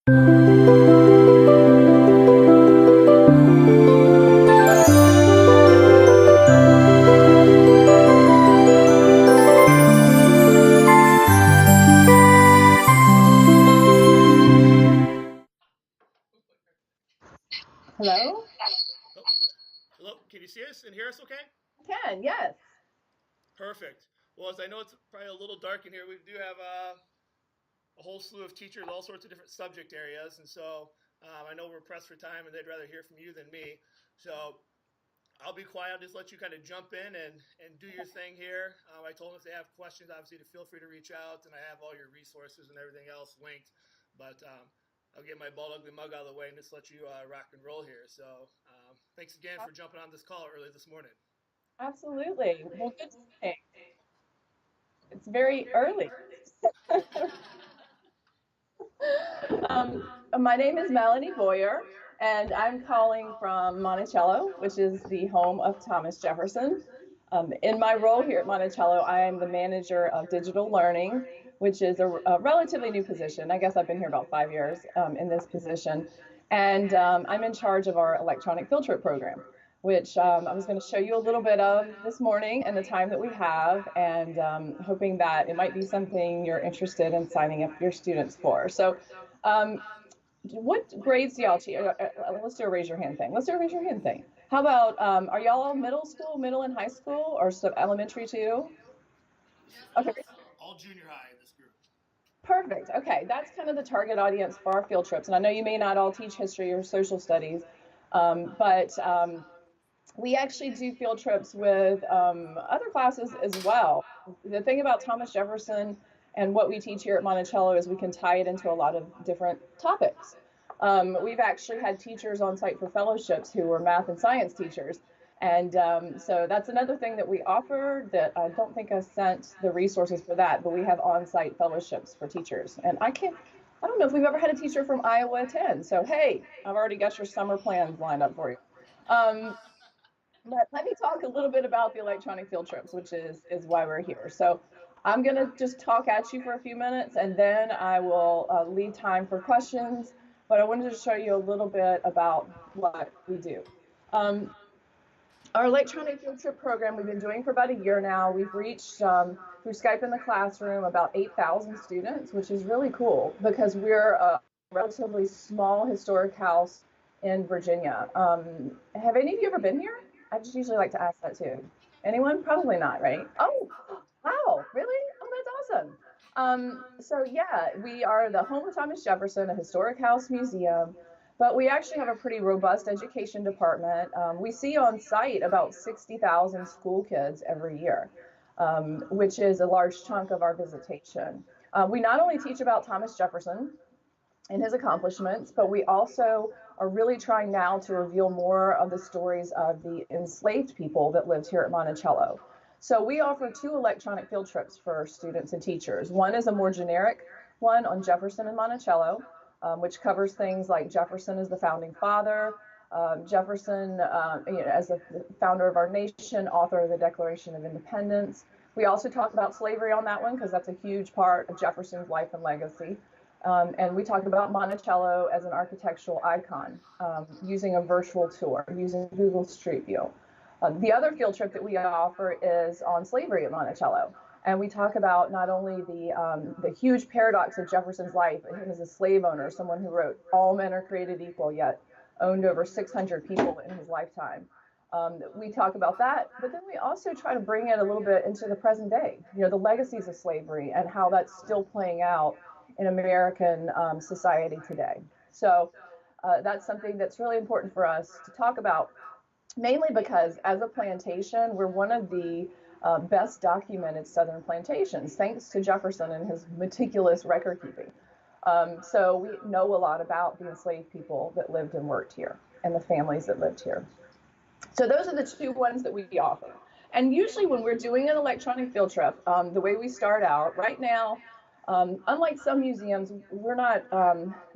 Hello? Oh, hello, can you see us and hear us okay? Can, yes. Perfect. Well, as I know it's probably a little dark in here, we do have a whole slew of teachers, all sorts of different subject areas, and so I know we're pressed for time and they'd rather hear from you than me. So I'll be quiet. I'll just let you kind of jump in and do your thing here. I told them if they have questions, obviously, to feel free to reach out, and I have all your resources and everything else linked. But I'll get my bald ugly mug out of the way and just let you rock and roll here. So thanks again for jumping on this call early this morning. Absolutely. Well, good morning. It's very early. My name is Melanie Boyer, and I'm calling from Monticello, which is the home of Thomas Jefferson. In my role here at Monticello, I am the manager of digital learning, which is a relatively new position. I guess I've been here about 5 years in this position. And I'm in charge of our electronic field trip program, which I was going to show you a little bit of this morning and the time that we have, and hoping that it might be something you're interested in signing up your students for. So um, what grades do y'all teach? Let's do a raise your hand thing. Let's do a raise your hand thing. How about, are y'all all middle school, middle and high school, or some elementary too? This is Okay, all junior high in this group. perfect. Okay, that's kind of the target audience for our field trips. And I know you may not all teach history or social studies, but we actually do field trips with other classes as well. The thing about Thomas Jefferson and what we teach here at Monticello is we can tie it into a lot of different topics. We've actually had teachers on site for fellowships who were math and science teachers. And so that's another thing that we offer that I don't think I sent the resources for that, but we have on-site fellowships for teachers. And I don't know if we've ever had a teacher from Iowa attend. So, hey, I've already got your summer plans lined up for you. Um, but let me talk a little bit about the electronic field trips, which is why we're here. So I'm going to just talk at you for a few minutes, and then I will leave time for questions. But I wanted to show you a little bit about what we do. Um, our electronic field trip program we've been doing for about a year now. We've reached through Skype in the classroom about 8,000 students, which is really cool because we're a relatively small historic house in Virginia. Have any of you ever been here? I just usually like to ask that too. Anyone? Probably not, right? Oh, wow, really? Oh, that's awesome. So yeah, we are the home of Thomas Jefferson, a historic house museum, but we actually have a pretty robust education department. We see on site about 60,000 school kids every year, which is a large chunk of our visitation. We not only teach about Thomas Jefferson and his accomplishments, but we also are really trying now to reveal more of the stories of the enslaved people that lived here at Monticello. So we offer two electronic field trips for students and teachers. One is a more generic one on Jefferson and Monticello, which covers things like Jefferson as the founding father, Jefferson as the founder of our nation, author of the Declaration of Independence. We also talk about slavery on that one because that's a huge part of Jefferson's life and legacy. And we talk about Monticello as an architectural icon, using a virtual tour, using Google Street View. The other field trip that we offer is on slavery at Monticello. And we talk about not only the huge paradox of Jefferson's life, him as a slave owner, someone who wrote, "All men are created equal," yet owned over 600 people in his lifetime. We talk about that, but then we also try to bring it a little bit into the present day, the legacies of slavery and how that's still playing out in American society today. So that's something that's really important for us to talk about, mainly because as a plantation, we're one of the best documented Southern plantations, thanks to Jefferson and his meticulous record keeping. So we know a lot about the enslaved people that lived and worked here and the families that lived here. So those are the two ones that we offer. And usually when we're doing an electronic field trip, the way we start out right now, unlike some museums, we're not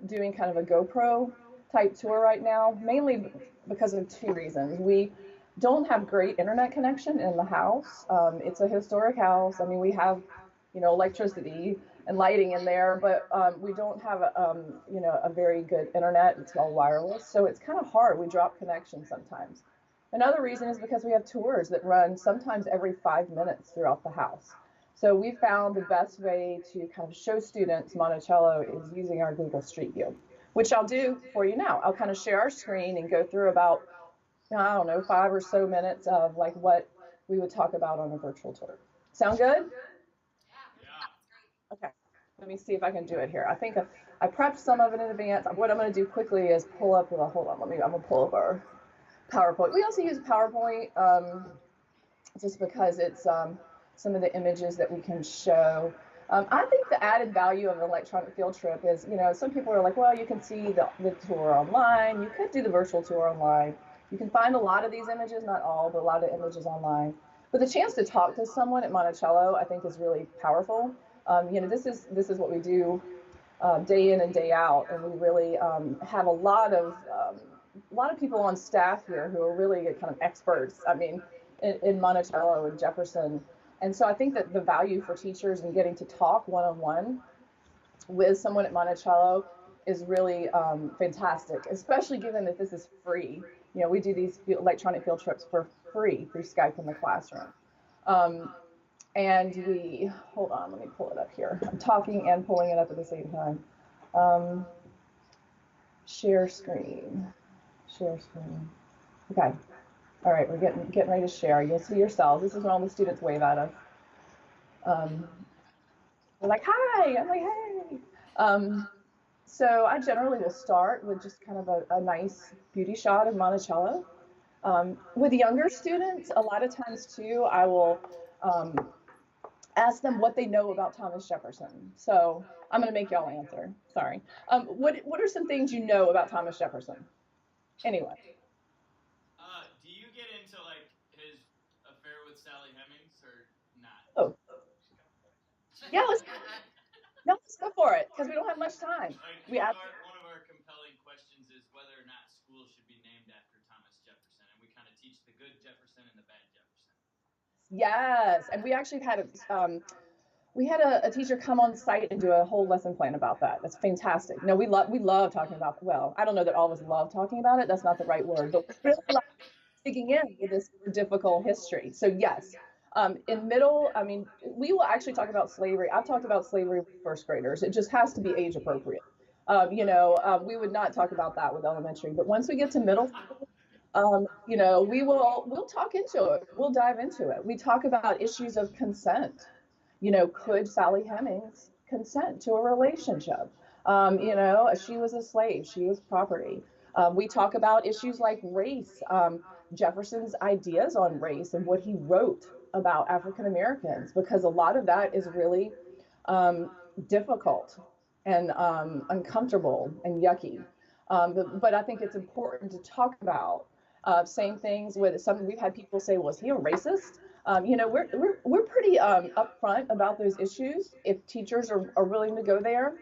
doing kind of a GoPro type tour right now, mainly because of two reasons. We don't have great internet connection in the house. It's a historic house. I mean, we have, electricity and lighting in there, but we don't have you know, a very good internet. It's all wireless, so it's kind of hard. We drop connection sometimes. Another reason is because we have tours that run sometimes every 5 minutes throughout the house. So we found the best way to kind of show students Monticello is using our Google Street View, which I'll do for you now. I'll kind of share our screen and go through about, I don't know, 5 or so minutes of like what we would talk about on a virtual tour. Sound good? Okay, let me see if I can do it here. I think I prepped some of it in advance. What I'm going to do quickly is pull up, well, hold on, I'm going to pull up our PowerPoint. We also use PowerPoint just because it's some of the images that we can show. I think the added value of an electronic field trip is, you know, some people are like, well, you can see the tour online. You could do the virtual tour online. You can find a lot of these images, not all, but a lot of images online. But the chance to talk to someone at Monticello, I think, is really powerful. You know, this is what we do day in and day out, and we really have a lot of people on staff here who are really kind of experts. I mean, in Monticello and Jefferson, and so I think that the value for teachers in getting to talk one-on-one with someone at Monticello is really fantastic, especially given that this is free. You know, we do these electronic field trips for free through Skype in the classroom. And we, hold on, let me pull it up here. I'm talking and pulling it up at the same time. Share screen. Okay. All right, we're getting ready to share. You'll see yourselves. This is when all the students wave at us. They're like, hi. I'm like, hey. So I generally will start with just kind of a nice beauty shot of Monticello. With younger students, a lot of times too, I will ask them what they know about Thomas Jefferson. So I'm going to make y'all answer. Sorry. What are some things you know about Thomas Jefferson? Anyway. Do you get into like his affair with Sally Hemings or not? Oh. Yeah, let's go for it because we don't have much time. Like one of our compelling questions is whether or not schools should be named after Thomas Jefferson, and we kind of teach the good Jefferson and the bad Jefferson. Yes, and we actually had a teacher come on site and do a whole lesson plan about that. That's fantastic. No, we love talking about. Well, I don't know that all of us love talking about it. That's not the right word, but we really love digging in with this difficult history. So yes, in middle, I mean, we will actually talk about slavery. I've talked about slavery with first graders. It just has to be age appropriate. You know, we would not talk about that with elementary, but once we get to middle school, you know, we'll talk into it. We'll dive into it. We talk about issues of consent. You know, could Sally Hemings consent to a relationship? You know, she was a slave. She was property. We talk about issues like race. Jefferson's ideas on race and what he wrote about African Americans, because a lot of that is really difficult and uncomfortable and yucky. But I think it's important to talk about. Same things with some. We've had people say, "Was he a racist?" You know, we're pretty upfront about those issues. If teachers are willing to go there,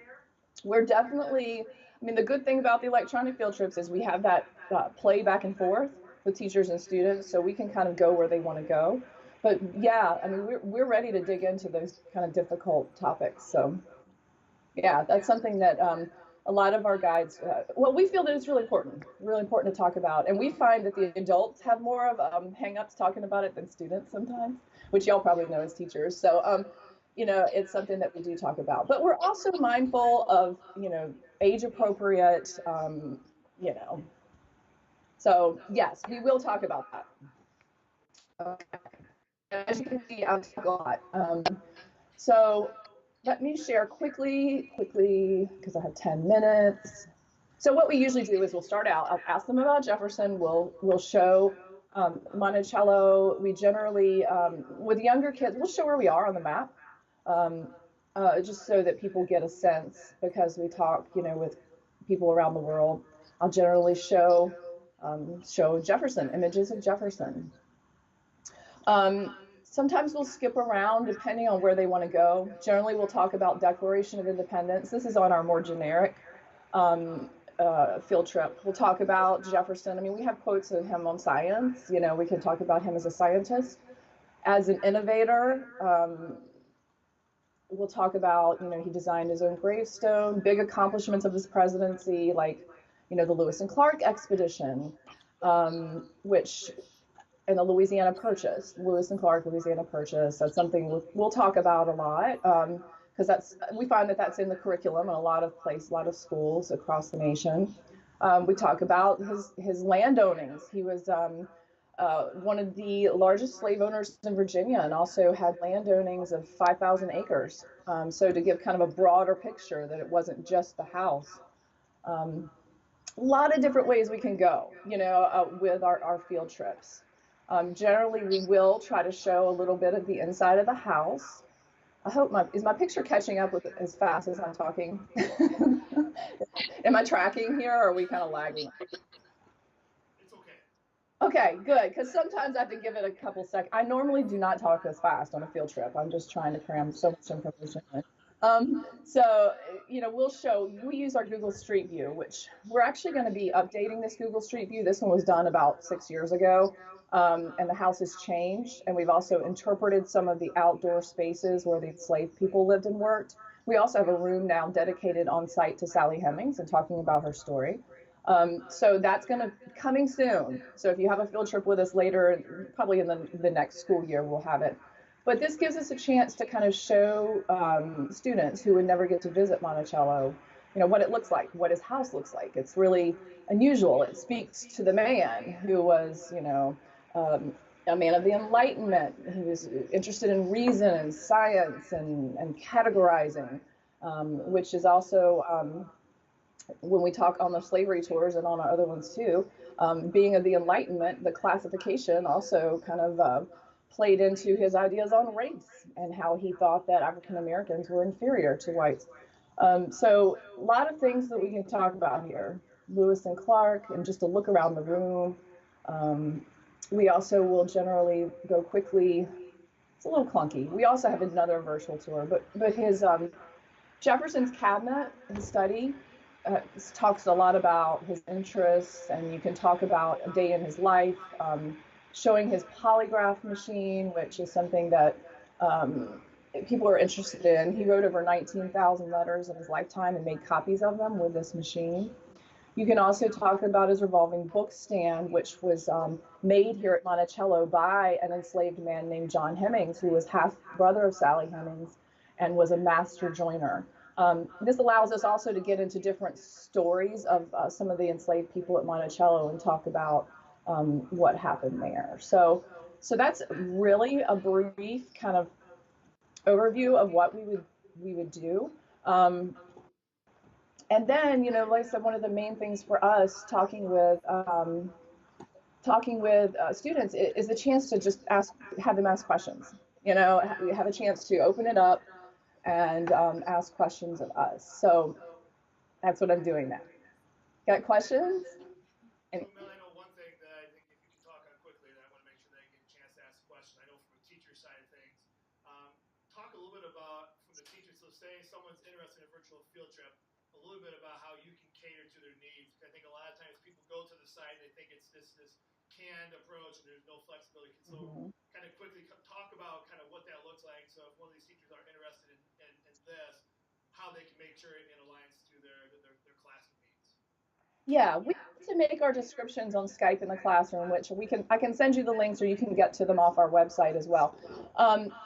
we're definitely. I mean, the good thing about the electronic field trips is we have that play back and forth with teachers and students, so we can kind of go where they want to go. But yeah, I mean, we're ready to dig into those kind of difficult topics. So yeah, that's something that a lot of our guides, well, we feel that it's really important to talk about. And we find that the adults have more of hang-ups talking about it than students sometimes, which y'all probably know as teachers. So, you know, it's something that we do talk about. But we're also mindful of, you know, age appropriate, you know. So yes, we will talk about that. Okay. As you can see, I talk a lot. So let me share quickly, because I have 10 minutes. So what we usually do is we'll start out, I'll ask them about Jefferson, we'll show Monticello. We generally, with younger kids, we'll show where we are on the map, just so that people get a sense, because we talk, you know, with people around the world. I'll generally show Jefferson, images of Jefferson. Sometimes we'll skip around depending on where they want to go. Generally, we'll talk about Declaration of Independence. This is on our more generic field trip. We'll talk about Jefferson. I mean, we have quotes of him on science. You know, we can talk about him as a scientist, as an innovator. we'll talk about, he designed his own gravestone, big accomplishments of his presidency, like, the Lewis and Clark expedition, which, and the Louisiana Purchase, Lewis and Clark Louisiana Purchase. That's something we'll talk about a lot, because we find that that's in the curriculum in a lot of places, a lot of schools across the nation. We talk about his land ownings. He was one of the largest slave owners in Virginia, and also had land ownings of 5,000 acres. So to give kind of a broader picture that it wasn't just the house. A lot of different ways we can go, with our field trips. Generally, we will try to show a little bit of the inside of the house. I hope is my picture catching up with as fast as I'm talking? Am I tracking here, or are we kind of lagging? It's okay. Okay, good, because sometimes I have to give it a couple seconds. I normally do not talk this fast on a field trip. I'm just trying to cram so much information in. So, we use our Google Street View, which we're actually going to be updating this Google Street View. This one was done about 6 years ago, and the house has changed. And we've also interpreted some of the outdoor spaces where the enslaved people lived and worked. We also have a room now dedicated on site to Sally Hemings and talking about her story. So that's going to coming soon. So if you have a field trip with us later, probably in the next school year, we'll have it. But this gives us a chance to kind of show students who would never get to visit Monticello, what it looks like, what his house looks like. It's really unusual. It speaks to the man who was, a man of the Enlightenment. He was interested in reason and science and categorizing, which is also, when we talk on the slavery tours and on our other ones too, being of the Enlightenment, the classification also kind of played into his ideas on race and how he thought that African Americans were inferior to whites. So a lot of things that we can talk about here. Lewis and Clark, and just a look around the room. We also will generally go quickly. It's a little clunky. We also have another virtual tour, but his Jefferson's cabinet, his study, talks a lot about his interests, and you can talk about a day in his life, showing his polygraph machine, which is something that people are interested in. He wrote over 19,000 letters in his lifetime and made copies of them with this machine. You can also talk about his revolving book stand, which was made here at Monticello by an enslaved man named John Hemings, who was half brother of Sally Hemings and was a master joiner. This allows us also to get into different stories of some of the enslaved people at Monticello and talk about what happened there. So that's really a brief kind of overview of what we would do. And then, like I said, one of the main things for us talking with students is the chance to just have them ask questions. Have a chance to open it up and ask questions of us. So that's what I'm doing now. Got questions? So, Mel, I know one thing that I think if you can talk on quickly, that I want to make sure that I get a chance to ask a question. I know from a teacher side of things. Talk a little bit about, from the teacher, so say someone's interested in a virtual field trip, a little bit about how you can cater to their needs. I think a lot of times people go to the site, they think it's this canned approach and there's no flexibility. So kind of quickly talk about kind of what that looks like. So if one of these teachers are interested in this, how they can make sure it aligns to their classroom needs. Yeah, we have to make our descriptions on Skype in the classroom, which I can send you the links, or you can get to them off our website as well.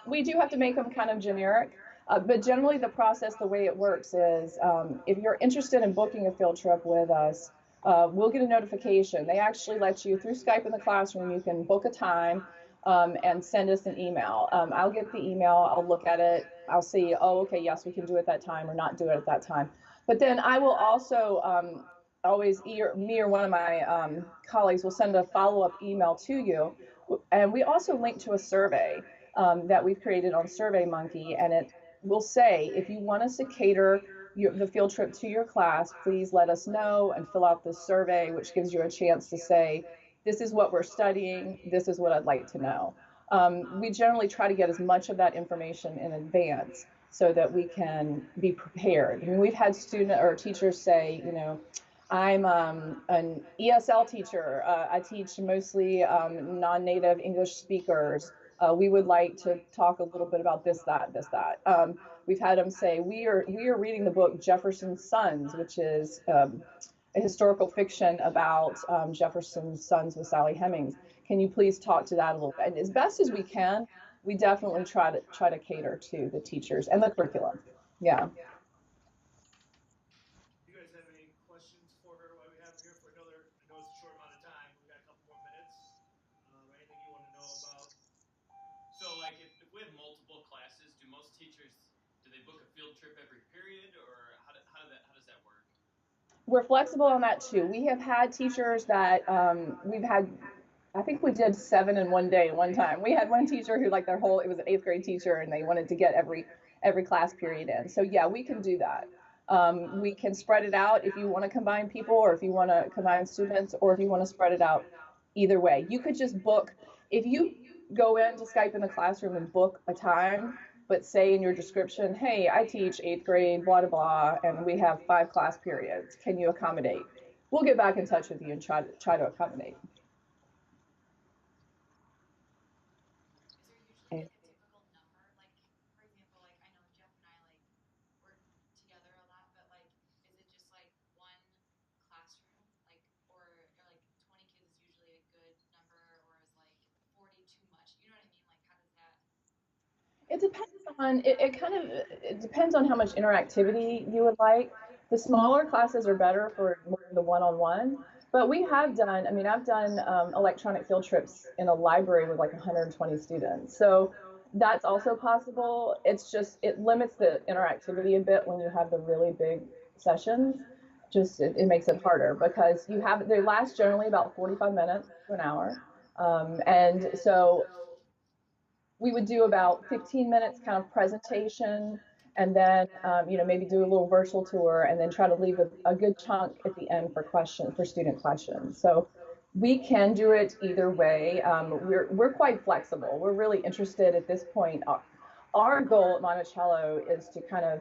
We do have to make them kind of generic, but generally the process, the way it works is, if you're interested in booking a field trip with us, we'll get a notification. They actually let you, through Skype in the classroom, you can book a time and send us an email. I'll get the email, I'll look at it, I'll see, oh, okay, yes, we can do it that time or not do it at that time. But then I will also always, me or one of my colleagues will send a follow-up email to you. And we also link to a survey that we've created on SurveyMonkey, and it will say, if you want us to cater the field trip to your class, please let us know and fill out this survey, which gives you a chance to say, this is what we're studying, this is what I'd like to know. We generally try to get as much of that information in advance so that we can be prepared. I mean, we've had teachers say, I'm an ESL teacher. I teach mostly non-native English speakers. we would like to talk a little bit about this, that, this, that. We've had them say, we are reading the book Jefferson's Sons, which is a historical fiction about Jefferson's sons with Sally Hemings. Can you please talk to that a little bit? And as best as we can, we definitely try to cater to the teachers and the curriculum. Yeah. You guys have any questions for her while we have her here for another? I know it's a short amount of time. We got a couple more minutes. Anything you want to know about? So, like, if we have multiple classes, do most teachers, do they book a field trip every period, or how does that work? We're flexible on that too. We have had teachers that we've had. I think we did 7 in one day one time. We had one teacher who like it was an 8th grade teacher, and they wanted to get every class period in. So yeah, we can do that. We can spread it out if you want to combine people, or if you want to combine students, or if you want to spread it out. Either way, you could just book. If you go into Skype in the classroom and book a time, but say in your description, hey, I teach 8th grade, blah, blah, blah, and we have 5 class periods. Can you accommodate? We'll get back in touch with you and try to accommodate. Is there usually like a typical number? Like, for example, like I know Jeff and I like work together a lot, but like, is it just like one classroom, like, or like 20 kids is usually a good number, or is like 40 too much? You know what I mean? Like, how does that? It depends on it depends on how much interactivity you would like. The smaller classes are better for more of the one-on-one, but we have done. I mean, I've done electronic field trips in a library with like 120 students, so that's also possible. It's just it limits the interactivity a bit when you have the really big sessions. Just it makes it harder because they last generally about 45 minutes to an hour, and so we would do about 15 minutes kind of presentation, and then maybe do a little virtual tour, and then try to leave a good chunk at the end for student questions. So we can do it either way. We're quite flexible. We're really interested at this point. Our goal at Monticello is to kind of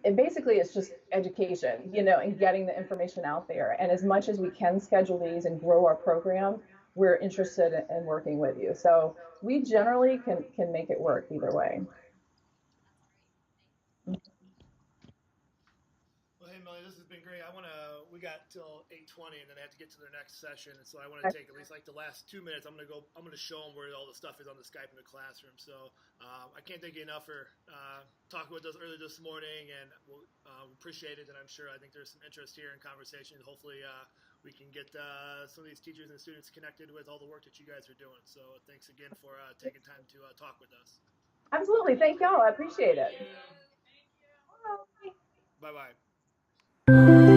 and basically it's just education, and getting the information out there. And as much as we can schedule these and grow our program, we're interested in working with you. So we generally can make it work either way. Well, hey, Melanie, this has been great. We got till 8:20, and then I have to get to their next session. And so I want to take at least like the last 2 minutes. I'm going to show them where all the stuff is on the Skype in the classroom. So I can't thank you enough for talking with us early this morning, and we'll appreciate it. And I think there's some interest here in conversation. Hopefully we can get some of these teachers and students connected with all the work that you guys are doing. So thanks again for taking time to talk with us. Absolutely. Thank y'all. I appreciate it. Thank you. Bye-bye.